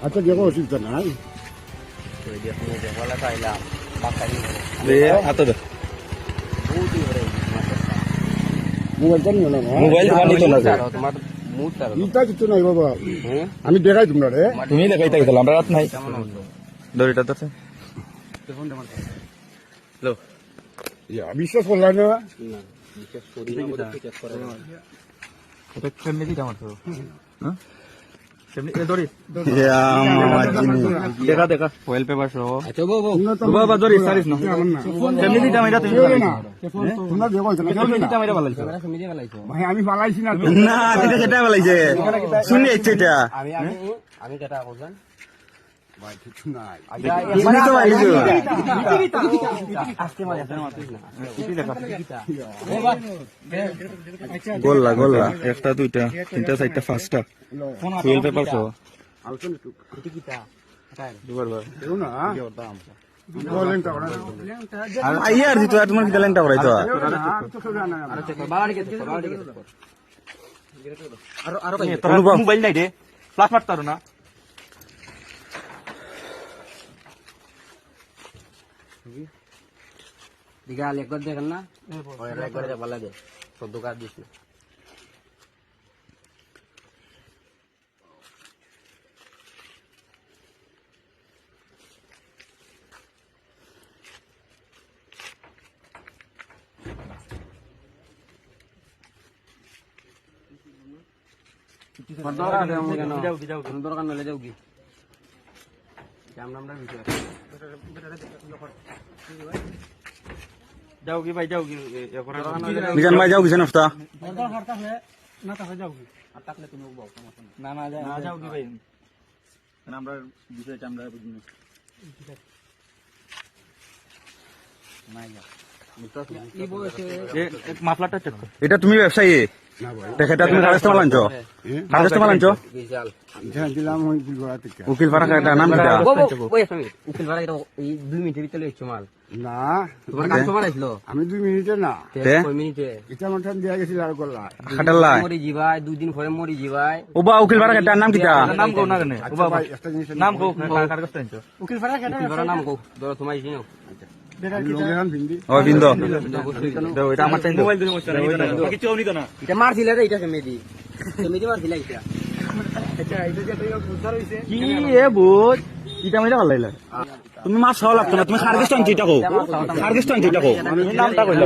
আচ্ছা দেখো অসুবিধা নাই মোবাইলটা নিও না মোবাইল তোমার নিত না যে। ইটা কিছু নাই বাবা আমি দেখাই তোমরা রে তুমি দেখাই তাই দিলাম আমরা রাত নাই দড়িটা তো লো বিশ্বাস করলাই না এটা কেমনে দিটা মারছো হ্যাঁ কেমনে এ দড়ি দেখা দেখা ফয়েল পেপার সহ আচ্ছা বাবা দড়ি সারিস না কেমনে দিটা মাইরা তুমি তোমরা দেখো কেমনে দিটা মাইরা ভালো ভাই আমি পালাইছি না না এটা সেটা বলাইছে শুনে ইচ্ছে এটা আমি কেটা বলছেন ভাই কিছু নাই শুনে তো আইছো গোল্লা গোল্লা একটা দুইটা তিনটা চারটা পাঁচটা ফুয়েল পেপার সহ দুবার বার দেখো না বলেন টা আর আইয়ার দিতো আর তোমার কি লেংটা করাইতো মোবাইল নাই রে ফ্লাশ মারতারো না দিঘা লেগ দেখেন না লেগ করে ভালো লাগে 14 কার দিস না দরকার নলে যাও কি আমরা যাও কি ভাই যাও কি বিজান ভাই যাও কি নফতা না না যাও কি ভাই আমরা বিষয়টা আমরা বুঝি মাফলারটা চেক কর এটা তুমি ব্যবসায়ী এটা তুমি কাগজটা মালাঞ্চ কাগজটা মালাঞ্চ দিলাম উকিল বড়া থেকে উকিল পাড়া কাটা নাম কি উকিল ভাড়া এই 2 মিনিটের ভিতরে হচ্ছে মাল না তোমার কাস্টমার আসলো আমি 2 মিনিটে না 6 মিনিটে এটা মাঠান দিয়া গেছিল আর করলা খাটাল্লা মরি জিবাই 2 দিন পরে মরি জিবাই ওবা উকিল পাড়া কাটা নাম কিটা নাম কও না কেন ওবা ভাই একটা জিনিস নাম কও কাগজটা আনছো উকিল ভাড়া নাম কো ধরো তোমার চিনো লোকেরান ভিন্দি ও বিন্দু দাও এটা আমার টাইম মোবাইল দিলে মস্ত কিছু হনি তো না এটা মারছিল রে এটা মেদি মারছিল এটা কি এ বুঝ এটা মাইরা ভালো লাগলা তুমি মাছ খাওয়া লাগতো না তুমি খারগেস্ট আনছি এটা কও খারগেস্ট আনছি এটা কও নামটা কইলা